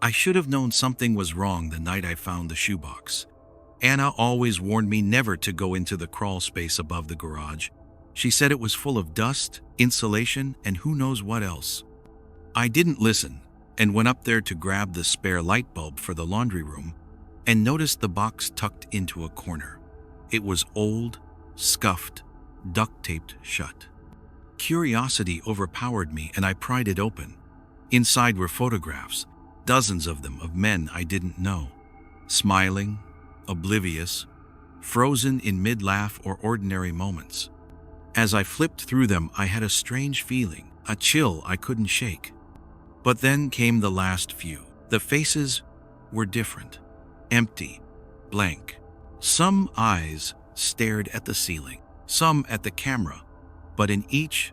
I should have known something was wrong the night I found the shoebox. Anna always warned me never to go into the crawl space above the garage. She said it was full of dust, insulation, and who knows what else. I didn't listen and went up there to grab the spare light bulb for the laundry room and noticed the box tucked into a corner. It was old, scuffed, duct-taped shut. Curiosity overpowered me and I pried it open. Inside were photographs, dozens of them, of men I didn't know, smiling, oblivious, frozen in mid-laugh or ordinary moments. As I flipped through them, I had a strange feeling, a chill I couldn't shake. But then came the last few. The faces were different, empty, blank. Some eyes stared at the ceiling, some at the camera, but in each,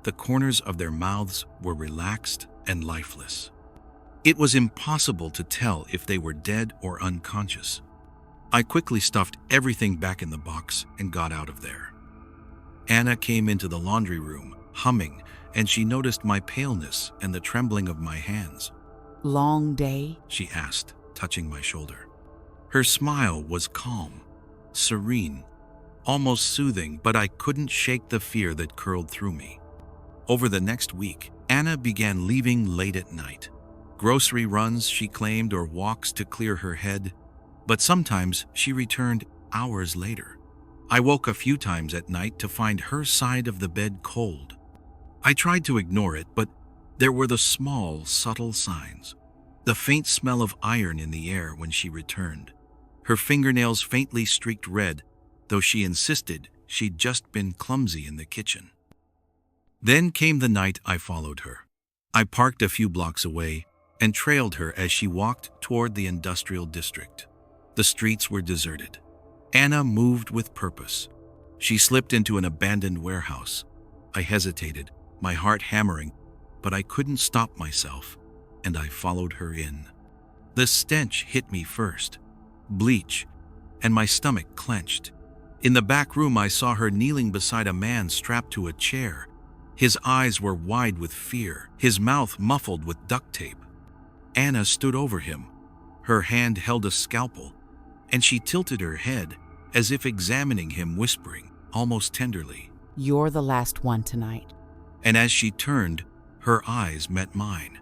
the corners of their mouths were relaxed and lifeless. It was impossible to tell if they were dead or unconscious. I quickly stuffed everything back in the box and got out of there. Anna came into the laundry room, humming, and she noticed my paleness and the trembling of my hands. "Long day?" she asked, touching my shoulder. Her smile was calm, serene, almost soothing, but I couldn't shake the fear that curled through me. Over the next week, Anna began leaving late at night. Grocery runs, she claimed, or walks to clear her head, but sometimes she returned hours later. I woke a few times at night to find her side of the bed cold. I tried to ignore it, but there were the small, subtle signs. The faint smell of iron in the air when she returned. Her fingernails faintly streaked red, though she insisted she'd just been clumsy in the kitchen. Then came the night I followed her. I parked a few blocks away and trailed her as she walked toward the industrial district. The streets were deserted. Anna moved with purpose. She slipped into an abandoned warehouse. I hesitated, my heart hammering, but I couldn't stop myself, and I followed her in. The stench hit me first, bleach, and my stomach clenched. In the back room, I saw her kneeling beside a man strapped to a chair. His eyes were wide with fear, his mouth muffled with duct tape. Anna stood over him. Her hand held a scalpel, and she tilted her head as if examining him, whispering, almost tenderly, "You're the last one tonight." And as she turned, her eyes met mine.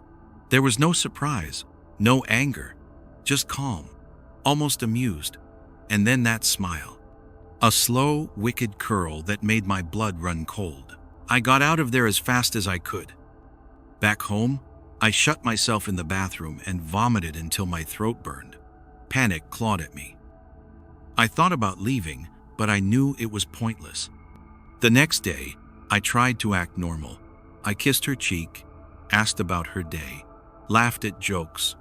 There was no surprise, no anger, just calm, almost amused, and then that smile. A slow, wicked curl that made my blood run cold. I got out of there as fast as I could. Back home, I shut myself in the bathroom and vomited until my throat burned. Panic clawed at me. I thought about leaving, but I knew it was pointless. The next day, I tried to act normal. I kissed her cheek, asked about her day, laughed at jokes,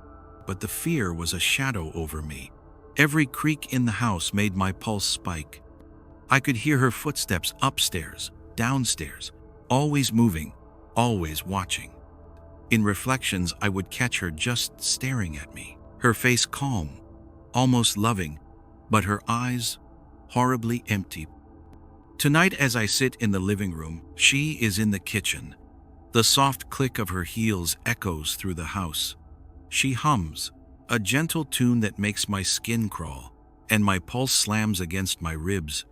but the fear was a shadow over me. Every creak in the house made my pulse spike. I could hear her footsteps upstairs, downstairs, always moving, always watching. In reflections, I would catch her just staring at me, her face calm, almost loving, but her eyes horribly empty. Tonight, as I sit in the living room, she is in the kitchen. The soft click of her heels echoes through the house. She hums, a gentle tune that makes my skin crawl, and my pulse slams against my ribs.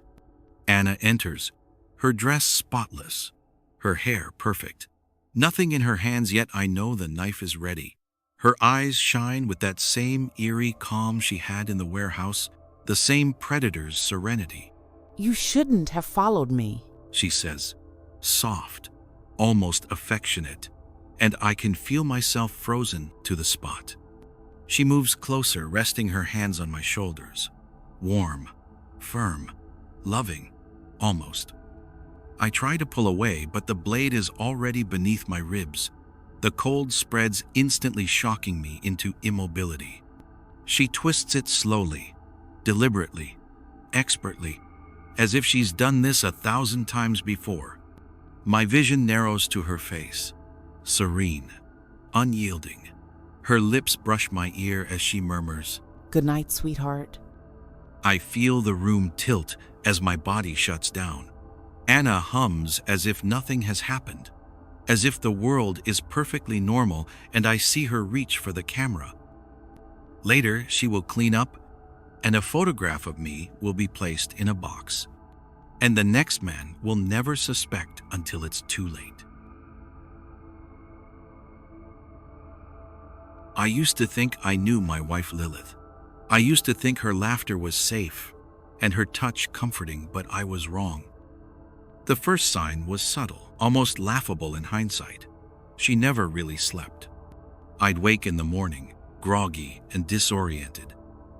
Anna enters, her dress spotless, her hair perfect. Nothing in her hands, yet I know the knife is ready. Her eyes shine with that same eerie calm she had in the warehouse, the same predator's serenity. "You shouldn't have followed me," she says, soft, almost affectionate, and I can feel myself frozen to the spot. She moves closer, resting her hands on my shoulders. Warm, firm, loving, almost. I try to pull away, but the blade is already beneath my ribs. The cold spreads, instantly shocking me into immobility. She twists it slowly, deliberately, expertly, as if she's done this 1,000 times before. My vision narrows to her face, serene, unyielding. Her lips brush my ear as she murmurs, "Good night, sweetheart." I feel the room tilt as my body shuts down. Anna hums as if nothing has happened, as if the world is perfectly normal, and I see her reach for the camera. Later, she will clean up, and a photograph of me will be placed in a box. And the next man will never suspect until it's too late. I used to think I knew my wife Lilith. I used to think her laughter was safe and her touch comforting, but I was wrong. The first sign was subtle, almost laughable in hindsight. She never really slept. I'd wake in the morning, groggy and disoriented,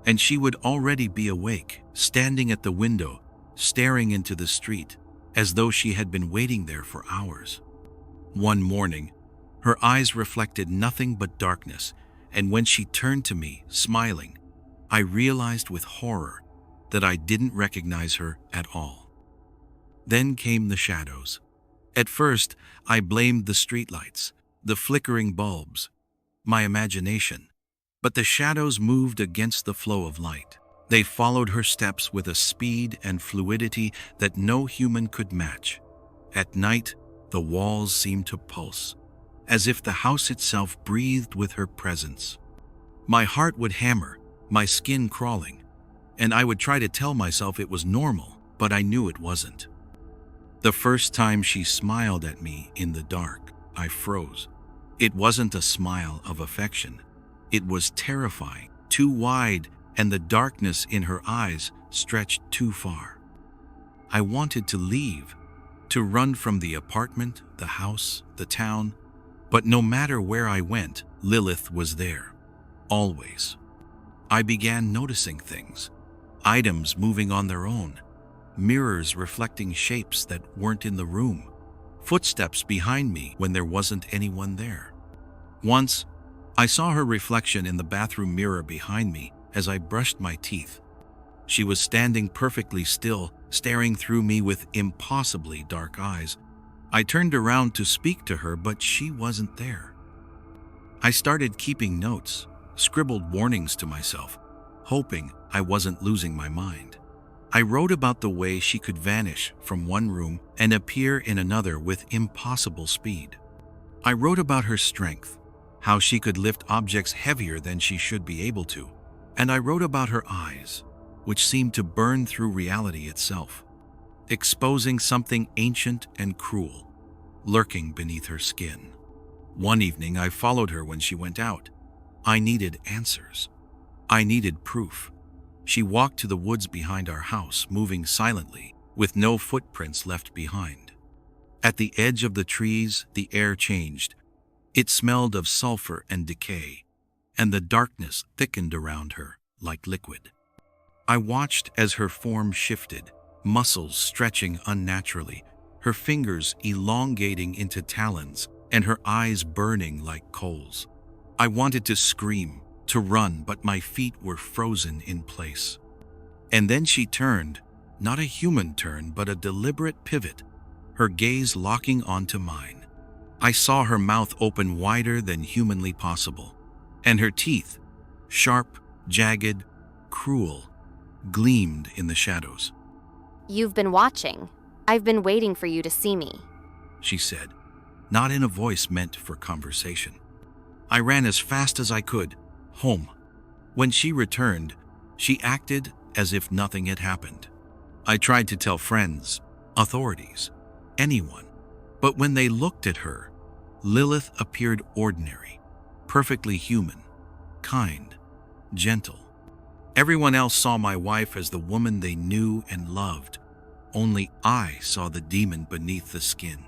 and she would already be awake, standing at the window, staring into the street, as though she had been waiting there for hours. One morning, her eyes reflected nothing but darkness, and when she turned to me, smiling, I realized with horror that I didn't recognize her at all. Then came the shadows. At first, I blamed the streetlights, the flickering bulbs, my imagination. But the shadows moved against the flow of light. They followed her steps with a speed and fluidity that no human could match. At night, the walls seemed to pulse, as if the house itself breathed with her presence. My heart would hammer, my skin crawling, and I would try to tell myself it was normal, but I knew it wasn't. The first time she smiled at me in the dark, I froze. It wasn't a smile of affection. It was terrifying, too wide, and the darkness in her eyes stretched too far. I wanted to leave, to run from the apartment, the house, the town, but no matter where I went, Lilith was there, always. I began noticing things, items moving on their own, mirrors reflecting shapes that weren't in the room, footsteps behind me when there wasn't anyone there. Once, I saw her reflection in the bathroom mirror behind me as I brushed my teeth. She was standing perfectly still, staring through me with impossibly dark eyes. I turned around to speak to her, but she wasn't there. I started keeping notes, scribbled warnings to myself, hoping I wasn't losing my mind. I wrote about the way she could vanish from one room and appear in another with impossible speed. I wrote about her strength, how she could lift objects heavier than she should be able to, and I wrote about her eyes, which seemed to burn through reality itself, exposing something ancient and cruel, lurking beneath her skin. One evening, I followed her when she went out. I needed answers. I needed proof. She walked to the woods behind our house, moving silently, with no footprints left behind. At the edge of the trees, the air changed. It smelled of sulfur and decay, and the darkness thickened around her like liquid. I watched as her form shifted, muscles stretching unnaturally, her fingers elongating into talons, and her eyes burning like coals. I wanted to scream, to run, but my feet were frozen in place. And then she turned, not a human turn, but a deliberate pivot, her gaze locking onto mine. I saw her mouth open wider than humanly possible, and her teeth, sharp, jagged, cruel, gleamed in the shadows. "You've been watching. I've been waiting for you to see me," she said, not in a voice meant for conversation. I ran as fast as I could, home. When she returned, she acted as if nothing had happened. I tried to tell friends, authorities, anyone, but when they looked at her, Lilith appeared ordinary, perfectly human, kind, gentle. Everyone else saw my wife as the woman they knew and loved. Only I saw the demon beneath the skin.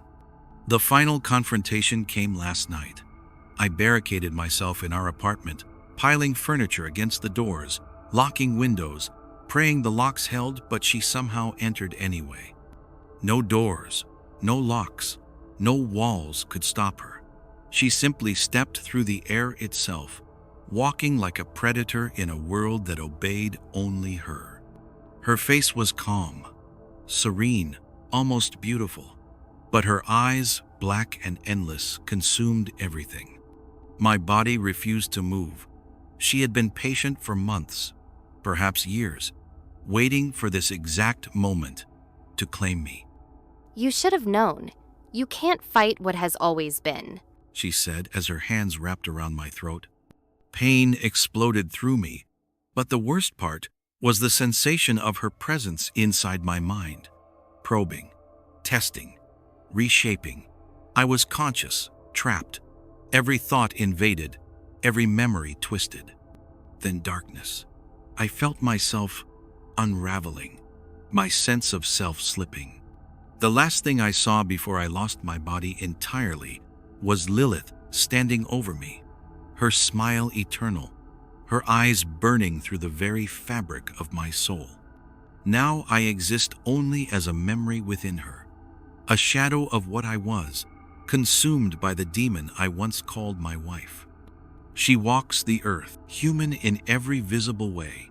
The final confrontation came last night. I barricaded myself in our apartment, piling furniture against the doors, locking windows, praying the locks held, but she somehow entered anyway. No doors, no locks, no walls could stop her. She simply stepped through the air itself, walking like a predator in a world that obeyed only her. Her face was calm, serene, almost beautiful, but her eyes, black and endless, consumed everything. My body refused to move. She had been patient for months, perhaps years, waiting for this exact moment to claim me. "You should have known. You can't fight what has always been," she said as her hands wrapped around my throat. Pain exploded through me, but the worst part was the sensation of her presence inside my mind. Probing, testing, reshaping. I was conscious, trapped, every thought invaded, every memory twisted. Then darkness. I felt myself unraveling, my sense of self slipping. The last thing I saw before I lost my body entirely was Lilith standing over me, her smile eternal, her eyes burning through the very fabric of my soul. Now I exist only as a memory within her, a shadow of what I was, consumed by the demon I once called my wife. She walks the earth, human in every visible way,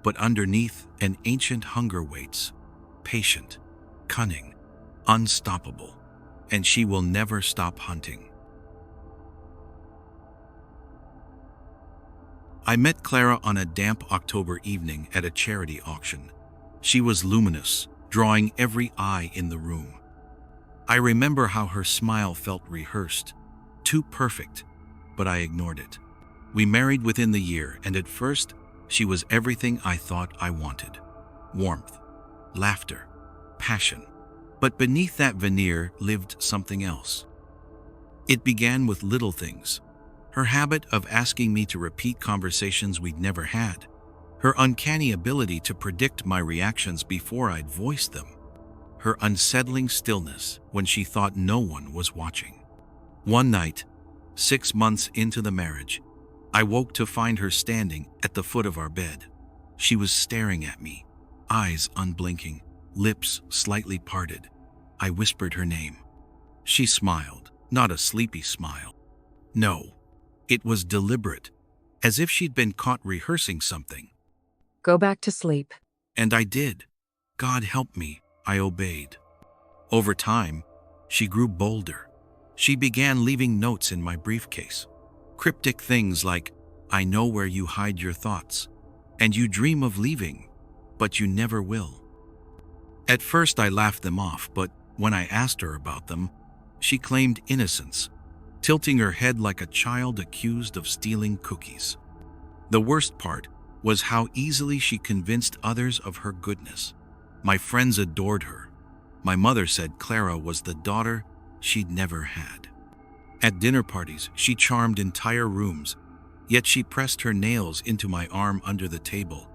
but underneath an ancient hunger waits, patient, cunning, unstoppable, and she will never stop hunting. I met Clara on a damp October evening at a charity auction. She was luminous, drawing every eye in the room. I remember how her smile felt rehearsed, too perfect, but I ignored it. We married within the year, and at first, she was everything I thought I wanted. Warmth, laughter, passion. But beneath that veneer lived something else. It began with little things. Her habit of asking me to repeat conversations we'd never had. Her uncanny ability to predict my reactions before I'd voiced them. Her unsettling stillness when she thought no one was watching. One night, 6 months into the marriage, I woke to find her standing at the foot of our bed. She was staring at me, eyes unblinking, lips slightly parted. I whispered her name. She smiled, not a sleepy smile. No, it was deliberate, as if she'd been caught rehearsing something. Go back to sleep. And I did. God help me, I obeyed. Over time, she grew bolder. She began leaving notes in my briefcase. Cryptic things like, I know where you hide your thoughts, and you dream of leaving, but you never will. At first I laughed them off, but when I asked her about them, she claimed innocence, tilting her head like a child accused of stealing cookies. The worst part was how easily she convinced others of her goodness. My friends adored her. My mother said Clara was the daughter she'd never had. At dinner parties, she charmed entire rooms, yet she pressed her nails into my arm under the table,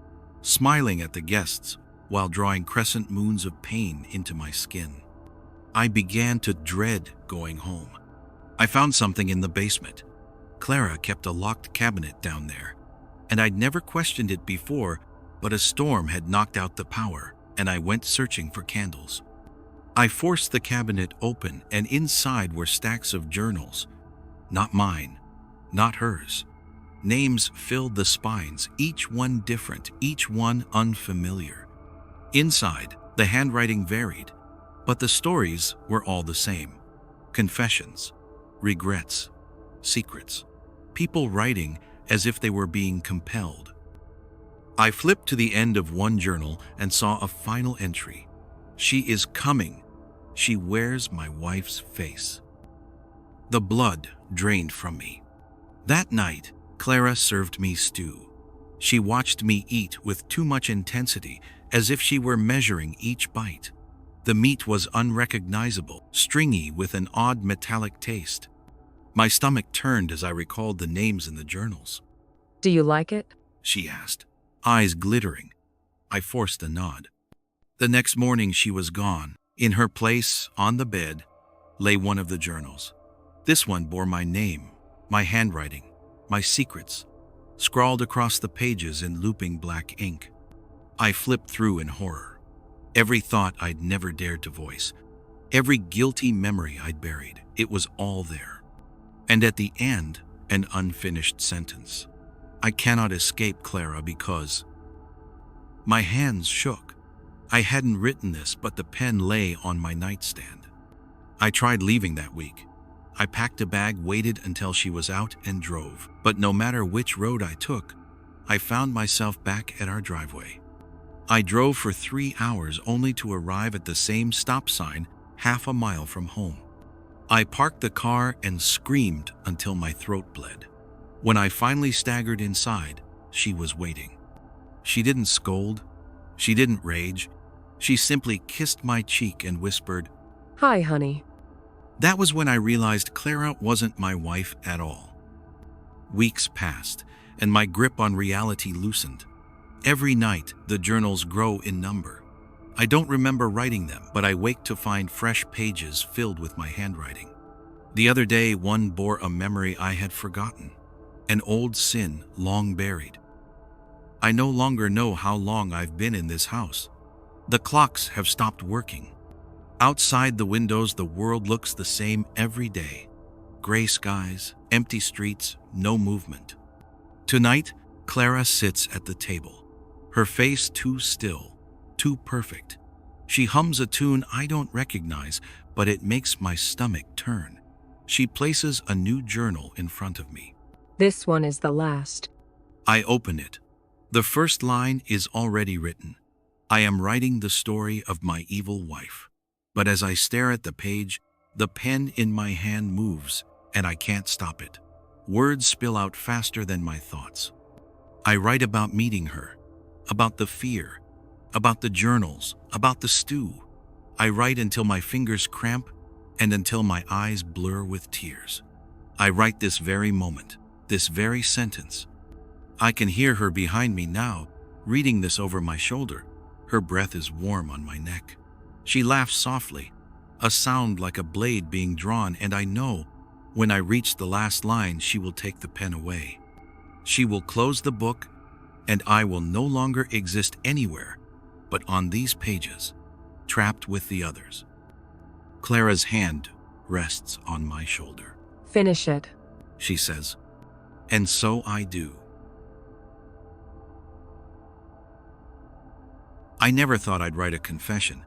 smiling at the guests while drawing crescent moons of pain into my skin. I began to dread going home. I found something in the basement. Clara kept a locked cabinet down there, and I'd never questioned it before, but a storm had knocked out the power, and I went searching for candles. I forced the cabinet open, and inside were stacks of journals. Not mine, not hers. Names filled the spines, each one different, each one unfamiliar. Inside, the handwriting varied, but the stories were all the same. Confessions, regrets, secrets. People writing as if they were being compelled. I flipped to the end of one journal and saw a final entry. She is coming. She wears my wife's face. The blood drained from me. That night, Clara served me stew. She watched me eat with too much intensity, as if she were measuring each bite. The meat was unrecognizable, stringy with an odd metallic taste. My stomach turned as I recalled the names in the journals. Do you like it? She asked, eyes glittering. I forced a nod. The next morning she was gone. In her place, on the bed, lay one of the journals. This one bore my name, my handwriting, my secrets, scrawled across the pages in looping black ink. I flipped through in horror. Every thought I'd never dared to voice, every guilty memory I'd buried, it was all there. And at the end, an unfinished sentence. I cannot escape Clara because... My hands shook. I hadn't written this, but the pen lay on my nightstand. I tried leaving that week. I packed a bag, waited until she was out, and drove. But no matter which road I took, I found myself back at our driveway. I drove for 3 hours only to arrive at the same stop sign half a mile from home. I parked the car and screamed until my throat bled. When I finally staggered inside, she was waiting. She didn't scold. She didn't rage. She simply kissed my cheek and whispered, Hi, honey. That was when I realized Clara wasn't my wife at all. Weeks passed, and my grip on reality loosened. Every night, the journals grow in number. I don't remember writing them, but I wake to find fresh pages filled with my handwriting. The other day, one bore a memory I had forgotten, an old sin long buried. I no longer know how long I've been in this house. The clocks have stopped working. Outside the windows, the world looks the same every day. Gray skies, empty streets, no movement. Tonight, Clara sits at the table, her face too still, too perfect. She hums a tune I don't recognize, but it makes my stomach turn. She places a new journal in front of me. This one is the last. I open it. The first line is already written. I am writing the story of my evil wife. But as I stare at the page, the pen in my hand moves, and I can't stop it. Words spill out faster than my thoughts. I write about meeting her, about the fear, about the journals, about the stew. I write until my fingers cramp and until my eyes blur with tears. I write this very moment, this very sentence. I can hear her behind me now, reading this over my shoulder. Her breath is warm on my neck. She laughs softly, a sound like a blade being drawn, and I know when I reach the last line, she will take the pen away. She will close the book, and I will no longer exist anywhere but on these pages, trapped with the others. Clara's hand rests on my shoulder. Finish it. She says, and so I do. I never thought I'd write a confession.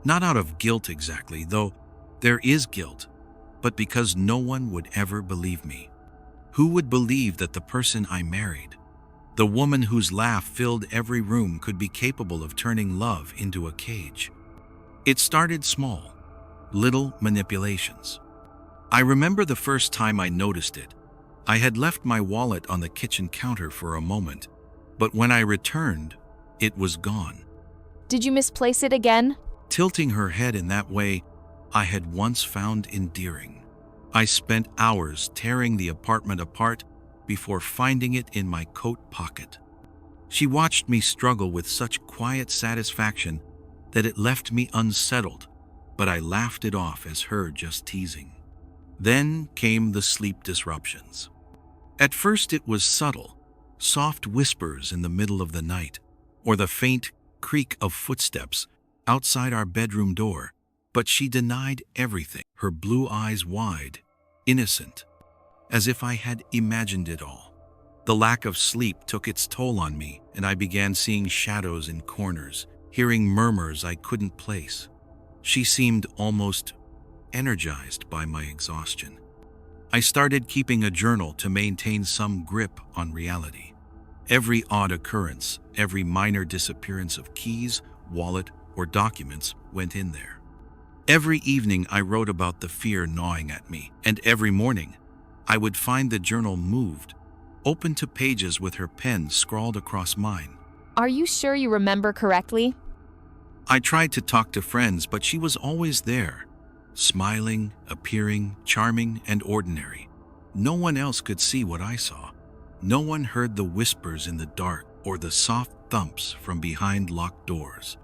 Not out of guilt exactly, though there is guilt, but because no one would ever believe me. Who would believe that the person I married, the woman whose laugh filled every room, could be capable of turning love into a cage? It started small, little manipulations. I remember the first time I noticed it. I had left my wallet on the kitchen counter for a moment, but when I returned, it was gone. Did you misplace it again? Tilting her head in that way I had once found endearing. I spent hours tearing the apartment apart before finding it in my coat pocket. She watched me struggle with such quiet satisfaction that it left me unsettled, but I laughed it off as her just teasing. Then came the sleep disruptions. At first it was subtle, soft whispers in the middle of the night, or the faint creak of footsteps outside our bedroom door, but she denied everything, her blue eyes wide, innocent, as if I had imagined it all. The lack of sleep took its toll on me, and I began seeing shadows in corners, hearing murmurs I couldn't place. She seemed almost energized by my exhaustion. I started keeping a journal to maintain some grip on reality. Every odd occurrence, every minor disappearance of keys, wallet, or documents went in there. Every evening I wrote about the fear gnawing at me, and every morning I would find the journal moved, open to pages with her pen scrawled across mine. Are you sure you remember correctly? I tried to talk to friends, but she was always there, smiling, appearing, charming, and ordinary. No one else could see what I saw. No one heard the whispers in the dark or the soft thumps from behind locked doors.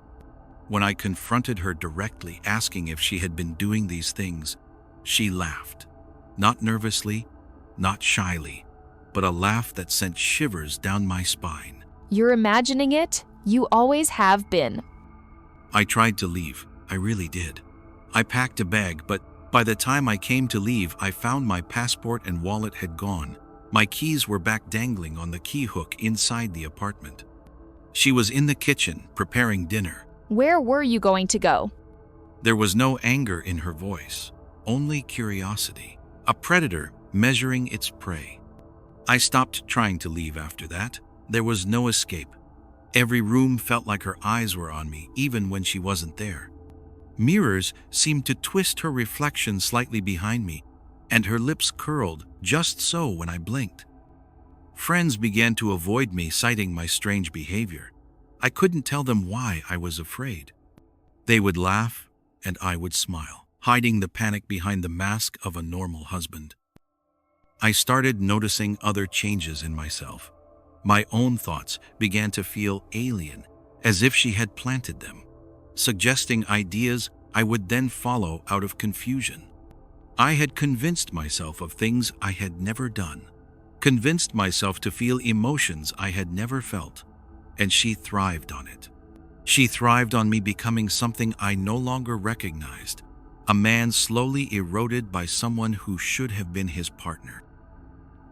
When I confronted her directly, asking if she had been doing these things, she laughed. Not nervously, not shyly, but a laugh that sent shivers down my spine. You're imagining it? You always have been. I tried to leave. I really did. I packed a bag, but by the time I came to leave, I found my passport and wallet had gone. My keys were back dangling on the key hook inside the apartment. She was in the kitchen, preparing dinner. Where were you going to go? There was no anger in her voice, only curiosity. A predator measuring its prey. I stopped trying to leave after that. There was no escape. Every room felt like her eyes were on me, even when she wasn't there. Mirrors seemed to twist her reflection slightly behind me, and her lips curled just so when I blinked. Friends began to avoid me, citing my strange behavior. I couldn't tell them why I was afraid. They would laugh, and I would smile, hiding the panic behind the mask of a normal husband. I started noticing other changes in myself. My own thoughts began to feel alien, as if she had planted them, suggesting ideas I would then follow out of confusion. I had convinced myself of things I had never done, convinced myself to feel emotions I had never felt, and she thrived on it. She thrived on me becoming something I no longer recognized, a man slowly eroded by someone who should have been his partner.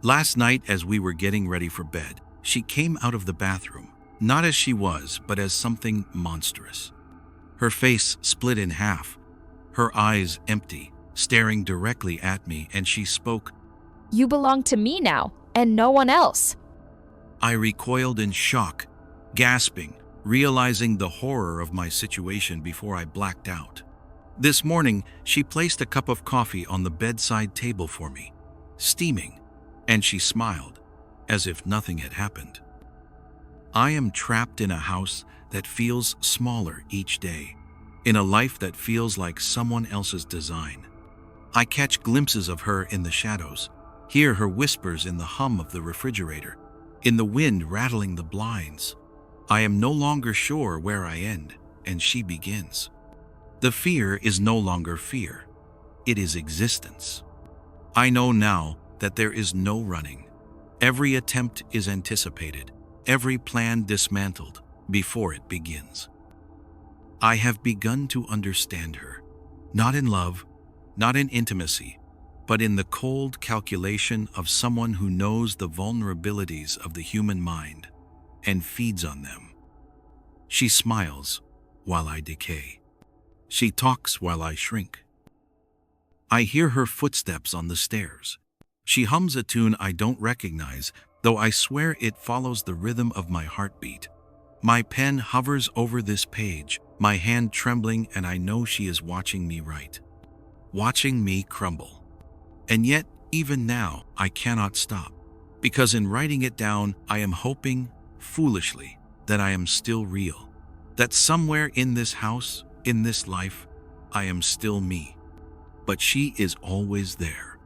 Last night, as we were getting ready for bed, she came out of the bathroom, not as she was, but as something monstrous. Her face split in half, her eyes empty, staring directly at me, and she spoke. You belong to me now, and no one else. I recoiled in shock, gasping, realizing the horror of my situation before I blacked out. This morning, she placed a cup of coffee on the bedside table for me, steaming, and she smiled, as if nothing had happened. I am trapped in a house that feels smaller each day, in a life that feels like someone else's design. I catch glimpses of her in the shadows, hear her whispers in the hum of the refrigerator, in the wind rattling the blinds. I am no longer sure where I end and she begins. The fear is no longer fear. It is existence. I know now that there is no running. Every attempt is anticipated, every plan dismantled before it begins. I have begun to understand her, not in love, not in intimacy, but in the cold calculation of someone who knows the vulnerabilities of the human mind and feeds on them. She smiles while I decay. She talks while I shrink. I hear her footsteps on the stairs. She hums a tune I don't recognize, though I swear it follows the rhythm of my heartbeat. My pen hovers over this page, my hand trembling, and I know she is watching me write, watching me crumble. And yet, even now, I cannot stop, because in writing it down, I am hoping, foolishly, that I am still real, that somewhere in this house, in this life, I am still me. But she is always there,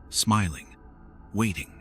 smiling, waiting.